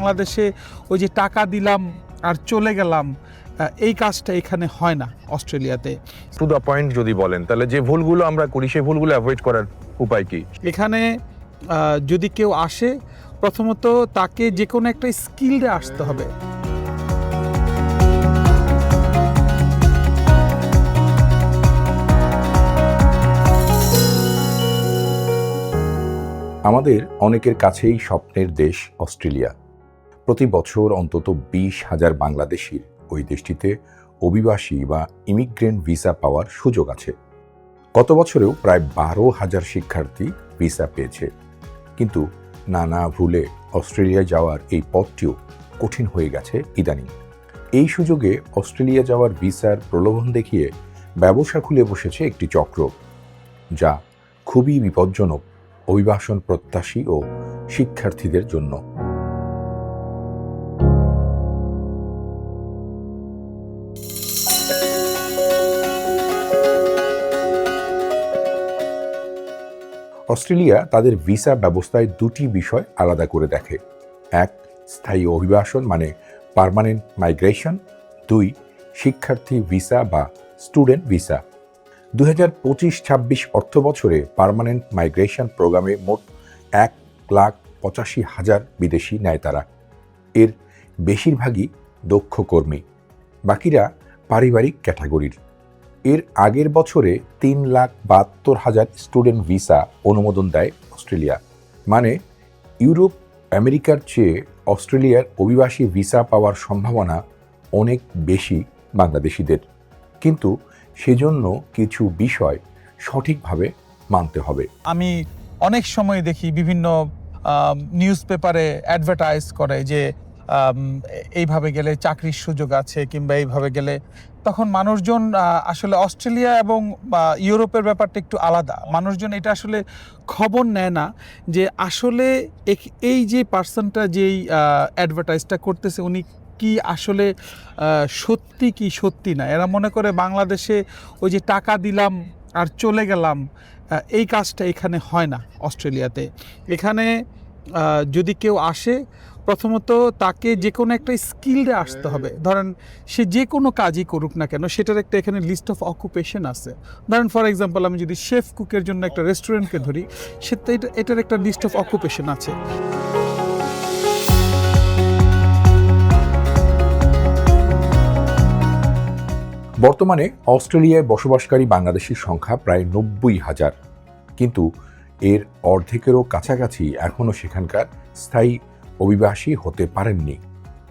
বাংলাদেশে ওই যে টাকা দিলাম আর চলে গেলাম, এই কাজটা এখানে হয় না অস্ট্রেলিয়াতে। টু দ্য পয়েন্ট যদি বলেন, তাহলে যে ভুলগুলো আমরা করি সেই ভুলগুলো অ্যাভয়েড করার উপায় কি? এখানে যদি কেউ আসে, প্রথমত তাকে যে কোনো একটা স্কিলে আসতে হবে। আমাদের অনেকের কাছেই স্বপ্নের দেশ অস্ট্রেলিয়া। প্রতি বছর অন্তত 20,000 বাংলাদেশির ওই দেশটিতে অভিবাসী বা ইমিগ্রেন্ট ভিসা পাওয়ার সুযোগ আছে। গত বছরেও প্রায় 12,000 শিক্ষার্থী ভিসা পেয়েছে। কিন্তু নানা ভুলে অস্ট্রেলিয়া যাওয়ার এই পথটিও কঠিন হয়ে গেছে ইদানিং। এই সুযোগে অস্ট্রেলিয়া যাওয়ার ভিসার প্রলোভন দেখিয়ে ব্যবসা খুলে বসেছে একটি চক্র, যা খুবই বিপজ্জনক অভিবাসন প্রত্যাশী ও শিক্ষার্থীদের জন্য। অস্ট্রেলিয়া তাদের ভিসা ব্যবস্থায় দুটি বিষয় আলাদা করে দেখে। এক, স্থায়ী অভিবাসন মানে পার্মানেন্ট মাইগ্রেশন। দুই, শিক্ষার্থী ভিসা বা স্টুডেন্ট ভিসা। 2025-26 অর্থ বছরে পার্মানেন্ট মাইগ্রেশন প্রোগ্রামে মোট 1,85,000 বিদেশি নেয় তারা। এর বেশিরভাগই দক্ষ কর্মী, বাকিরা পারিবারিক ক্যাটাগরির। এর আগের বছরে 3,72,000 স্টুডেন্ট ভিসা অনুমোদন দেয় অস্ট্রেলিয়া। মানে ইউরোপ আমেরিকার চেয়ে অস্ট্রেলিয়ার অভিবাসী ভিসা পাওয়ার সম্ভাবনা অনেক বেশি বাংলাদেশিদের। কিন্তু সেজন্য কিছু বিষয় সঠিকভাবে মানতে হবে। আমি অনেক সময় দেখি বিভিন্ন নিউজ পেপারে অ্যাডভার্টাইজ করে যে এইভাবে গেলে চাকরির সুযোগ আছে কিংবা এইভাবে গেলে, তখন মানুষজন আসলে অস্ট্রেলিয়া এবং ইউরোপের ব্যাপারটা একটু আলাদা। মানুষজন এটা আসলে খবর নেয় না যে আসলে এই যে পার্সনটা যেই অ্যাডভার্টাইজটা করতেছে উনি কি আসলে সত্যি কি সত্যি না। এরা মনে করে বাংলাদেশে ওই যে টাকা দিলাম আর চলে গেলাম, এই কাজটা এখানে হয় না অস্ট্রেলিয়াতে। এখানে যদি কেউ আসে, প্রথমত তাকে যে কোনো একটা স্কিলে আসতে হবে। ধরেন সে যে কোনো কাজই করুক না কেন, সেটার একটা এখানে লিস্ট অফ অকুপেশন আছে। ধরেন ফর এক্সাম্পল আমি যদি শেফ কুকের জন্য একটা রেস্টুরেন্টকে ধরি, এটার একটা লিস্ট অফ অকুপেশন আছে। বর্তমানে অস্ট্রেলিয়ায় বসবাসকারী বাংলাদেশির সংখ্যা প্রায় 90,000, কিন্তু এর অর্ধেকেরও কাছাকাছি এখনও সেখানকার স্থায়ী অভিবাসী হতে পারেননি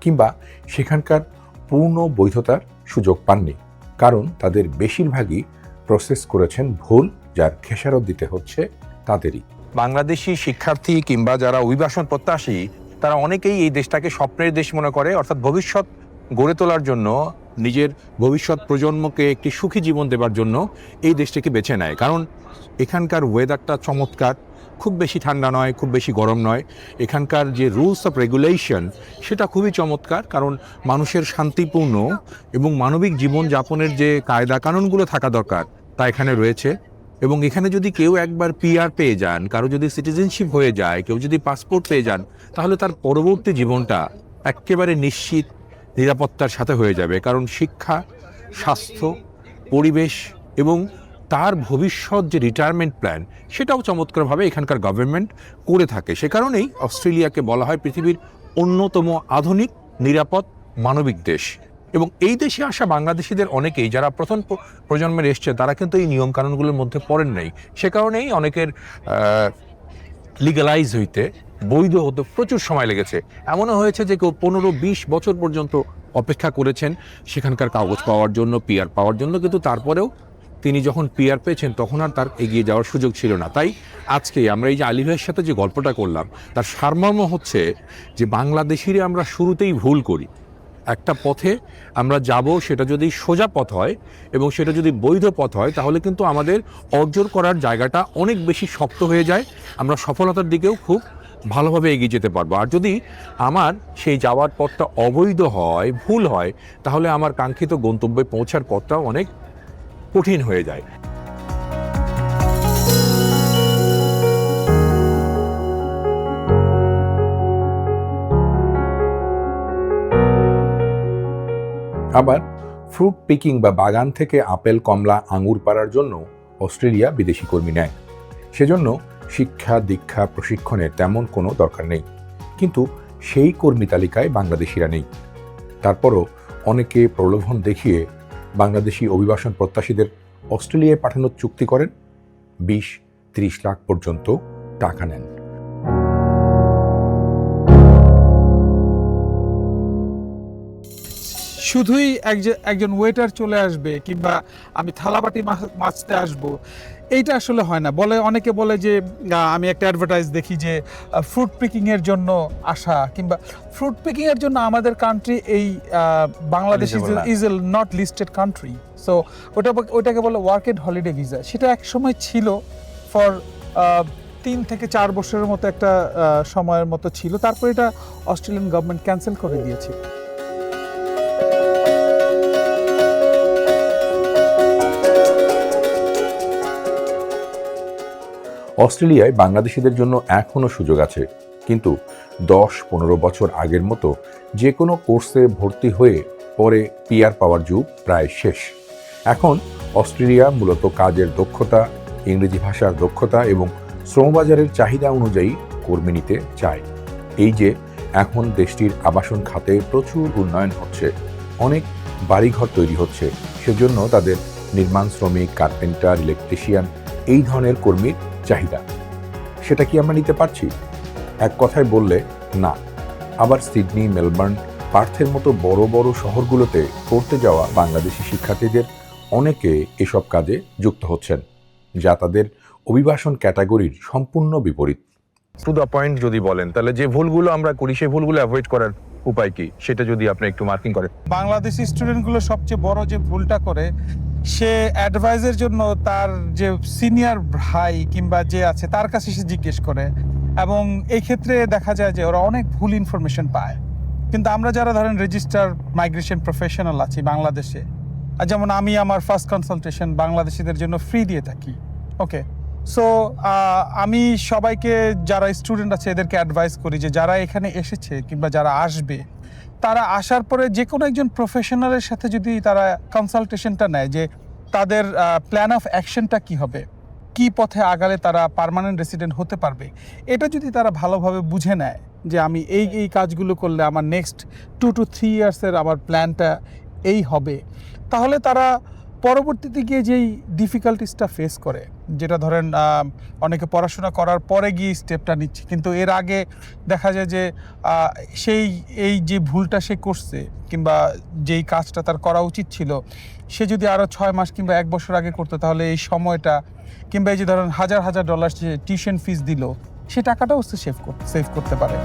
কিংবা সেখানকার পূর্ণ বৈধতার সুযোগ পাননি, কারণ তাদের বেশিরভাগই প্রসেস করেছেন ভুল, যার খেসারত দিতে হচ্ছে তাদেরই। বাংলাদেশি শিক্ষার্থী কিংবা যারা অভিবাসন প্রত্যাশী, তারা অনেকেই এই দেশটাকে স্বপ্নের দেশ মনে করে, অর্থাৎ ভবিষ্যৎ গড়ে তোলার জন্য, নিজের ভবিষ্যৎ প্রজন্মকে একটি সুখী জীবন দেবার জন্য এই দেশটাকে বেছে নেয়। কারণ এখানকার ওয়েদারটা চমৎকার, খুব বেশি ঠান্ডা নয়, খুব বেশি গরম নয়। এখানকার যে রুলস অফ রেগুলেশন সেটা খুবই চমৎকার, কারণ মানুষের শান্তিপূর্ণ এবং মানবিক জীবনযাপনের যে কায়দা কানুনগুলো থাকা দরকার তা এখানে রয়েছে। এবং এখানে যদি কেউ একবার পিআর পেয়ে যান, কারো যদি সিটিজেনশিপ হয়ে যায়, কেউ যদি পাসপোর্ট পেয়ে যান, তাহলে তার পরবর্তী জীবনটা একেবারে নিশ্চিত নিরাপত্তার সাথে হয়ে যাবে। কারণ শিক্ষা, স্বাস্থ্য, পরিবেশ এবং তার ভবিষ্যৎ যে রিটায়ারমেন্ট প্ল্যান, সেটাও চমৎকারভাবে এখানকার গভর্নমেন্ট করে থাকে। সে কারণেই অস্ট্রেলিয়াকে বলা হয় পৃথিবীর অন্যতম আধুনিক, নিরাপদ, মানবিক দেশ। এবং এই দেশে আসা বাংলাদেশিদের অনেকেই, যারা প্রথম প্রজন্মের এসছে, তারা কিন্তু এই নিয়মকানুনগুলোর মধ্যে পড়েন নাই। সে কারণেই অনেকের লিগালাইজ হইতে, বৈধ হতে প্রচুর সময় লেগেছে। এমনও হয়েছে যে কেউ 15-20 বছর পর্যন্ত অপেক্ষা করেছেন সেখানকার কাগজ পাওয়ার জন্য, পিআর পাওয়ার জন্য, কিন্তু তারপরেও তিনি যখন পিআর পেয়েছেন তখন আর তার এগিয়ে যাওয়ার সুযোগ ছিল না। তাই আজকে আমরা এই যে আলী ভাইয়ের সাথে যে গল্পটা করলাম, তার সারমর্ম হচ্ছে যে বাংলাদেশিরা আমরা শুরুতেই ভুল করি। একটা পথে আমরা যাব, সেটা যদি সোজা পথ হয় এবং সেটা যদি বৈধ পথ হয়, তাহলে কিন্তু আমাদের অর্জন করার জায়গাটা অনেক বেশি শক্ত হয়ে যায়। আমরা সফলতার দিকেও খুব ভালোভাবে এগিয়ে যেতে পারবো। আর যদি আমার সেই যাওয়ার পথটা অবৈধ হয়, ভুল হয়, তাহলে আমার কাঙ্ক্ষিত গন্তব্যে পৌঁছার পথটাও অনেক কঠিন হয়ে যায়। আবার ফ্রুট পিকিং বা বাগান থেকে আপেল, কমলা, আঙুর পাড়ার জন্য অস্ট্রেলিয়া বিদেশি কর্মী নেয়। সেজন্য শিক্ষা, দীক্ষা, প্রশিক্ষণের তেমন কোনো দরকার নেই। কিন্তু সেই কর্মী তালিকায় বাংলাদেশিরা নেই। তারপরও অনেকে প্রলোভন দেখিয়ে বাংলাদেশি অভিবাসন প্রত্যাশীদের অস্ট্রেলিয়ায় পাঠানোর চুক্তি করেন, 20-30 লাখ পর্যন্ত টাকা নেন। শুধুই একজন ওয়েটার চলে আসবে কিংবা আমি থালাবাটি মাজতে আসবো, এইটা আসলে হয় না। অনেকে বলে যে আমি একটা অ্যাডভার্টাইজ দেখি যে ফ্রুট পিকিংয়ের জন্য আসা, কিংবা ফ্রুট পিকিংয়ের জন্য আমাদের কান্ট্রি এই Bangladesh is a not listed country. So ওটাকে বলে ওয়ার্ক এন্ড হলিডে ভিসা। সেটা এক সময় ছিল ফর 3 থেকে 4 বছরের মতো একটা সময়ের মতো ছিল। তারপর এটা অস্ট্রেলিয়ান গভর্নমেন্ট ক্যান্সেল করে দিয়েছে। অস্ট্রেলিয়ায় বাংলাদেশিদের জন্য এখনও সুযোগ আছে, কিন্তু 10-15 বছর আগের মতো যে কোনো কোর্সে ভর্তি হয়ে পরে পিআর পাওয়ার যুগ প্রায় শেষ। এখন অস্ট্রেলিয়া মূলত কাজের দক্ষতা, ইংরেজি ভাষার দক্ষতা এবং শ্রমবাজারের চাহিদা অনুযায়ী কর্মী নিতে চায়। এই যে এখন দেশটির আবাসন খাতে প্রচুর উন্নয়ন হচ্ছে, অনেক বাড়িঘর তৈরি হচ্ছে, সেজন্য তাদের নির্মাণ শ্রমিক, কার্পেন্টার, ইলেকট্রিশিয়ান এই ধরনের কর্মীর চাহিদা। সেটা কি আমরা নিতে পারছি? এক কথায় বললে না। আবার সিডনি, মেলবোর্ন, পার্থের মতো বড় বড় শহরগুলোতে পড়তে যাওয়া বাংলাদেশি শিক্ষার্থীদের অনেকে এসব কাজে যুক্ত হচ্ছেন, যা তাদের অভিবাসন ক্যাটাগরির সম্পূর্ণ বিপরীত। টু দ্য পয়েন্ট যদি বলেন, তাহলে যে ভুলগুলো আমরা করি সেই ভুলগুলো অ্যাভয়েড করার উপায় কি, সেটা যদি আপনি একটু মার্কিং করেন। বাংলাদেশি স্টুডেন্টগুলো সবচেয়ে বড় যে ভুলটা করে, সে অ্যাডভাইসের জন্য তার যে সিনিয়র ভাই কিংবা যে আছে তার কাছে সে জিজ্ঞেস করে, এবং এই ক্ষেত্রে দেখা যায় যে ওরা অনেক ভুল ইনফরমেশন পায়। কিন্তু আমরা যারা ধরেন রেজিস্টার মাইগ্রেশন প্রফেশনাল আছি বাংলাদেশে, আর যেমন আমি আমার ফার্স্ট কনসালটেশন বাংলাদেশিদের জন্য ফ্রি দিয়ে থাকি। ওকে, সো আমি সবাইকে, যারা স্টুডেন্ট আছে এদেরকে অ্যাডভাইস করি যে যারা এখানে এসেছে কিংবা যারা আসবে, তারা আসার পরে যে কোনো একজন প্রফেশনালের সাথে যদি তারা কনসালটেশনটা নেয় যে তাদের প্ল্যান অফ অ্যাকশনটা কি হবে, কি পথে আগালে তারা পার্মানেন্ট রেসিডেন্ট হতে পারবে, এটা যদি তারা ভালোভাবে বুঝে নেয় যে আমি এই কাজগুলো করলে আমার নেক্সট 2 to 3 ইয়ার্সের আমার প্ল্যানটা এই হবে, তাহলে তারা পরবর্তীতে গিয়ে যেই ডিফিকাল্টিসটা ফেস করে, যেটা ধরেন অনেকে পড়াশোনা করার পরে গিয়ে স্টেপটা নিচ্ছে, কিন্তু এর আগে দেখা যায় যে এই যে ভুলটা সে করছে কিংবা যেই কাজটা তার করা উচিত ছিল, সে যদি আরও 6 মাস কিংবা 1 বছর আগে করতো, তাহলে এই সময়টা কিংবা এই যে ধরেন হাজার হাজার ডলার যে টিউশন ফিস দিল, সে টাকাটাও সে সেভ করতে পারে।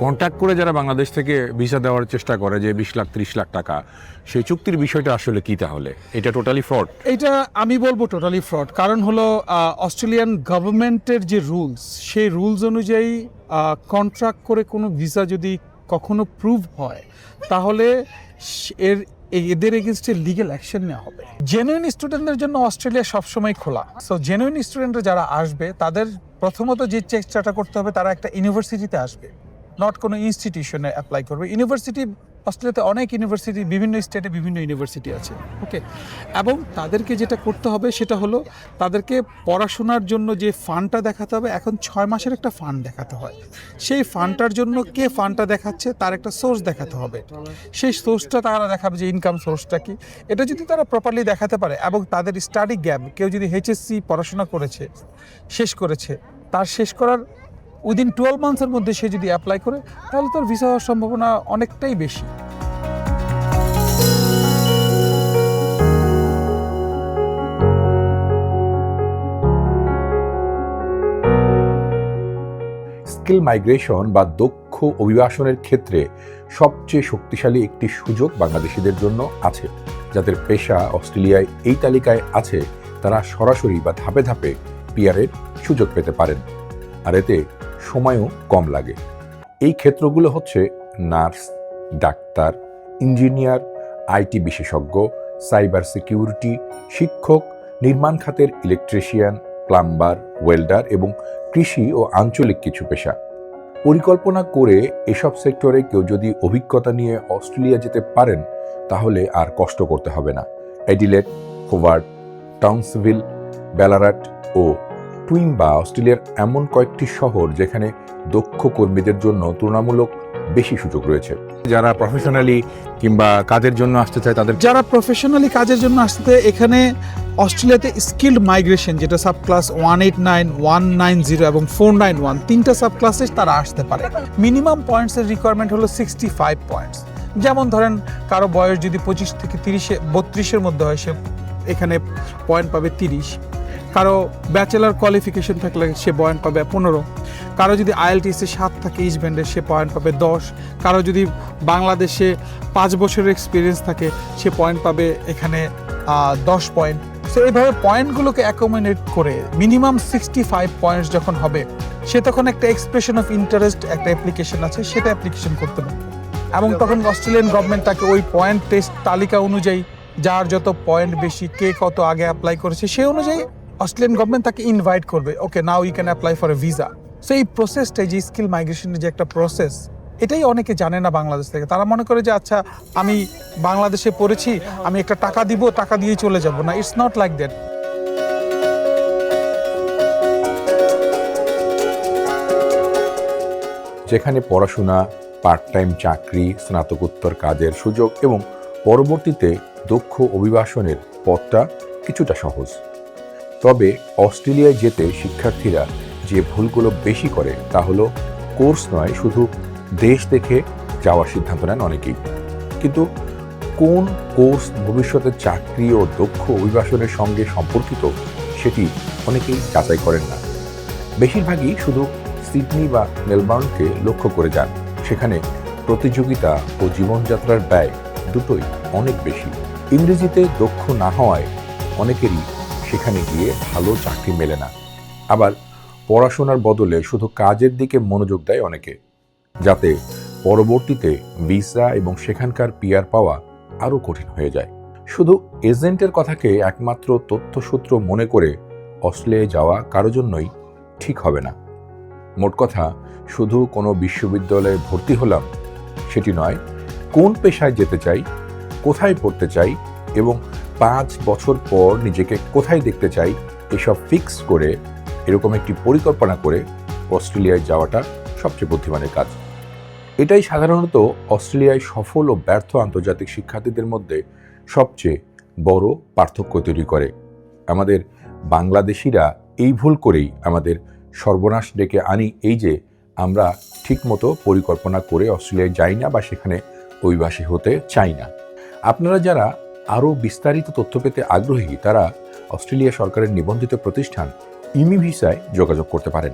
কন্ট্যাক্ট করে যারা বাংলাদেশ থেকে ভিসা দেওয়ার চেষ্টা করে যে 20 লাখ 30 লাখ টাকা, সেই চুক্তির বিষয়টা আসলে কি? তাহলে এটা টোটালি ফ্রড? এটা আমি বলবো টোটালি ফ্রড। কারণ হলো অস্ট্রেলিয়ান গভর্নমেন্টের যে রুলস, সেই রুলস অনুযায়ী কন্ট্রাক্ট করে কোনো ভিসা যদি কখনো প্রুভ হয়, তাহলে এদের এগেনস্টে লিগ্যাল অ্যাকশন নেওয়া হবে। জেনুইন স্টুডেন্টদের জন্য অস্ট্রেলিয়া সবসময় খোলা। সো জেনুইন স্টুডেন্টরা যারা আসবে, তাদের প্রথমত যে চেষ্টাটা করতে হবে, তারা একটা ইউনিভার্সিটিতে আসবে, নট কোনো ইনস্টিটিউশনে অ্যাপ্লাই করবে। ইউনিভার্সিটি, অস্ট্রেলিয়াতে অনেক ইউনিভার্সিটি, বিভিন্ন স্টেটে বিভিন্ন ইউনিভার্সিটি আছে। ওকে, এবং তাদেরকে যেটা করতে হবে সেটা হলো তাদেরকে পড়াশোনার জন্য যে ফান্ডটা দেখাতে হবে, এখন 6 মাসের একটা ফান্ড দেখাতে হয়। সেই ফান্ডটার জন্য কে ফান্ডটা দেখাচ্ছে তার একটা সোর্স দেখাতে হবে। সেই সোর্সটা তারা দেখাবে যে ইনকাম সোর্সটা কি, এটা যদি তারা প্রপারলি দেখাতে পারে, এবং তাদের স্টাডি গ্যাপ, কেউ যদি এইচএসসি পড়াশোনা করেছে, শেষ করেছে, তার শেষ করার উইদিন 12 মান্থসের মধ্যে সে যদি অ্যাপ্লাই করে, তাহলে তার ভিসা হওয়ার সম্ভাবনা অনেকটাই বেশি। স্কিল মাইগ্রেশন বা দক্ষ অভিবাসনের ক্ষেত্রে সবচেয়ে শক্তিশালী একটি সুযোগ বাংলাদেশিদের জন্য আছে। যাদের পেশা অস্ট্রেলিয়ায় এই তালিকায় আছে, তারা সরাসরি বা ধাপে ধাপে পিআরের সুযোগ পেতে পারেন, আর এতে সময়ও কম লাগে। এই ক্ষেত্রগুলো হচ্ছে নার্স, ডাক্তার, ইঞ্জিনিয়ার, আইটি বিশেষজ্ঞ, সাইবার সিকিউরিটি, শিক্ষক, নির্মাণ খাতের ইলেকট্রিশিয়ান, প্লাম্বার, ওয়েল্ডার এবং কৃষি ও আঞ্চলিক কিছু পেশা। পরিকল্পনা করে এসব সেক্টরে কেউ যদি অভিজ্ঞতা নিয়ে অস্ট্রেলিয়া যেতে পারেন তাহলে আর কষ্ট করতে হবে না। অ্যাডিলেড, হোবার্ট, টাউন্সভিল, ব্যালারাট ও টুইম্বা অস্ট্রেলিয়ার এমন কয়েকটি শহর যেখানে দক্ষ কর্মীদের জন্য তুলনামূলক বেশি সুযোগ রয়েছে। যারা প্রফেশনালি কিংবা কাজের জন্য আসতে চায় তাদের যারা প্রফেশনালি কাজের জন্য আসতে, এখানে অস্ট্রেলিয়াতে স্কিল্ড মাইগ্রেশন, যেটা সাব ক্লাস 189, 190 এবং 491, তিনটা সাব ক্লাসে তারা আসতে পারে। মিনিমাম পয়েন্টসের রিকোয়ারমেন্ট হলো 65 পয়েন্টস। যেমন ধরেন কারো বয়স যদি 25 থেকে 32-এর মধ্যে হয়, সে এখানে পয়েন্ট পাবে 30। কারো ব্যাচেলার কোয়ালিফিকেশন থাকলে সে পয়েন্ট পাবে 15। কারো যদি আইএলটিএসে 7 থাকে ইস্ট ব্যান্ডের, সে পয়েন্ট পাবে 10। কারো যদি বাংলাদেশে 5 বছরের এক্সপিরিয়েন্স থাকে, সে পয়েন্ট পাবে এখানে 10 পয়েন্ট। সো এইভাবে পয়েন্টগুলোকে অ্যাকোমোডেট করে মিনিমাম 65 পয়েন্টস যখন হবে, সে তখন একটা এক্সপ্রেশন অফ ইন্টারেস্ট, একটা অ্যাপ্লিকেশন আছে, সেটা অ্যাপ্লিকেশন করতে পারবে। এবং তখন অস্ট্রেলিয়ান গভর্নমেন্ট তাকে ওই পয়েন্ট টেস্ট তালিকা অনুযায়ী, যার যত পয়েন্ট বেশি, কে কত আগে অ্যাপ্লাই করেছে, সেই অনুযায়ী অস্ট্রেলিয়ান গভর্নমেন্ট তাকে ইনভাইট করবে, okay now you can apply for a visa. So এই প্রসেসটাই, যে স্কিল মাইগ্রেশনের যে একটা প্রসেস, এটাই অনেকে জানে না বাংলাদেশ থেকে। তারা মনে করে যে আচ্ছা আমি বাংলাদেশে পড়েছি, আমি একটা টাকা দিব, টাকা দিয়েই চলে যাব। না, ইটস নট লাইক দ্যাট। যেখানে পড়াশোনা, পার্ট টাইম চাকরি, স্নাতকোত্তর কাজের সুযোগ এবং পরবর্তীতে দক্ষ অভিবাসনের পথটা কিছুটা সহজ। তবে অস্ট্রেলিয়ায় যেতে শিক্ষার্থীরা যে ভুলগুলো বেশি করে তা হলো কোর্স নয়, শুধু দেশ দেখে যাওয়ার সিদ্ধান্ত নেন অনেকেই। কিন্তু কোন কোর্স ভবিষ্যতে চাকরি ও দক্ষ অভিবাসনের সঙ্গে সম্পর্কিত সেটি অনেকেই যাচাই করেন না। বেশিরভাগই শুধু সিডনি বা মেলবোর্নকে লক্ষ্য করে যান। সেখানে প্রতিযোগিতা ও জীবনযাত্রার ব্যয় দুটোই অনেক বেশি। ইংরেজিতে দক্ষ না হওয়ায় অনেকেরই সেখানে গিয়ে ভালো চাকরি মেলে না। আবার পড়াশোনার বদলে শুধু কাজের দিকে মনোযোগ দেয় অনেকে, যাতে পরবর্তীতে ভিসা এবং সেখানকার পিআর পাওয়া আরও কঠিন হয়ে যায়। শুধু এজেন্টের কথাকে একমাত্র তথ্যসূত্র মনে করে অস্ট্রেলিয়ায় যাওয়া কারো জন্যই ঠিক হবে না। মোট কথা, শুধু কোনো বিশ্ববিদ্যালয়ে ভর্তি হলাম সেটি নয়, কোন পেশায় যেতে চাই, কোথায় পড়তে চাই এবং 5 বছর পর নিজেকে কোথায় দেখতে চাই, এসব ফিক্স করে এরকম একটি পরিকল্পনা করে অস্ট্রেলিয়ায় যাওয়াটা সবচেয়ে বুদ্ধিমানের কাজ। এটাই সাধারণত অস্ট্রেলিয়ায় সফল ও ব্যর্থ আন্তর্জাতিক শিক্ষার্থীদের মধ্যে সবচেয়ে বড় পার্থক্য তৈরি করে। আমাদের বাংলাদেশিরা এই ভুল করেই আমাদের সর্বনাশ ডেকে আনি, এই যে আমরা ঠিকমতো পরিকল্পনা করে অস্ট্রেলিয়ায় যাই না বা সেখানে অভিবাসী হতে চাই না। আপনারা যারা আরও বিস্তারিত তথ্য পেতে আগ্রহী, তারা অস্ট্রেলিয়া সরকারের নিবন্ধিত প্রতিষ্ঠান ইমি ভিসায় যোগাযোগ করতে পারেন।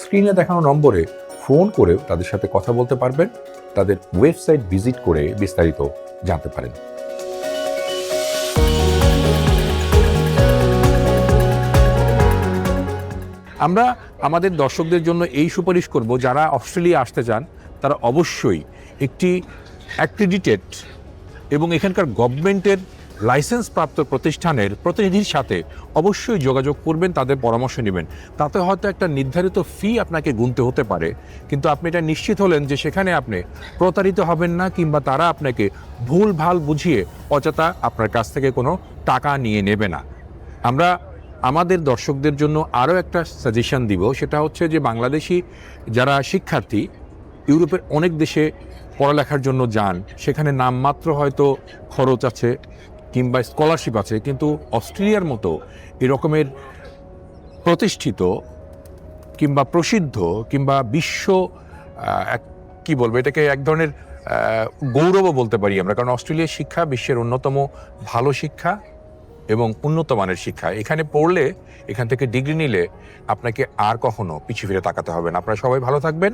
স্ক্রিনে দেখানো নম্বরে ফোন করেও তাদের সাথে কথা বলতে পারবেন, তাদের ওয়েবসাইট ভিজিট করে বিস্তারিত জানতে পারেন। আমরা আমাদের দর্শকদের জন্য এই সুপারিশ করব, যারা অস্ট্রেলিয়া আসতে চান তারা অবশ্যই একটি অ্যাক্রিডিটেড এবং এখানকার গভর্নমেন্টের লাইসেন্স প্রাপ্ত প্রতিষ্ঠানের প্রতিনিধির সাথে অবশ্যই যোগাযোগ করবেন, তাদের পরামর্শ নেবেন। তাতে হয়তো একটা নির্ধারিত ফি আপনাকে গুনতে হতে পারে, কিন্তু আপনি এটা নিশ্চিত হলেন যে সেখানে আপনি প্রতারিত হবেন না, কিংবা তারা আপনাকে ভুল ভাল বুঝিয়ে অযথা আপনার কাছ থেকে কোনো টাকা নিয়ে নেবে না। আমরা আমাদের দর্শকদের জন্য আরও একটা সাজেশন দিব, সেটা হচ্ছে যে বাংলাদেশি যারা শিক্ষার্থী ইউরোপের অনেক দেশে পড়ালেখার জন্য যান, সেখানে নামমাত্র হয়তো খরচ আছে কিংবা স্কলারশিপ আছে, কিন্তু অস্ট্রেলিয়ার মতো এরকমের প্রতিষ্ঠিত কিংবা প্রসিদ্ধ কিংবা বিশ্ব কি বলবো, এটাকে এক ধরনের গৌরবও বলতে পারি আমরা, কারণ অস্ট্রেলিয়ার শিক্ষা বিশ্বের অন্যতম ভালো শিক্ষা এবং উন্নত মানের শিক্ষা। এখানে পড়লে, এখান থেকে ডিগ্রি নিলে আপনাকে আর কখনো পিছু ফিরে তাকাতে হবে না। আপনারা সবাই ভালো থাকবেন।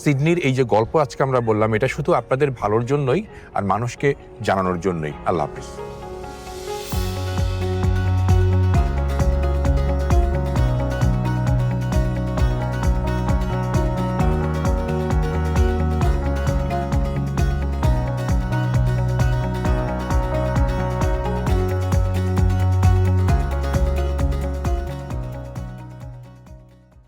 সিডনির এই যে গল্প আজকে আমরা বললাম, এটা শুধু আপনাদের ভালোর জন্যই আর মানুষকে জানানোর জন্যই। আল্লাহ হাফিজ।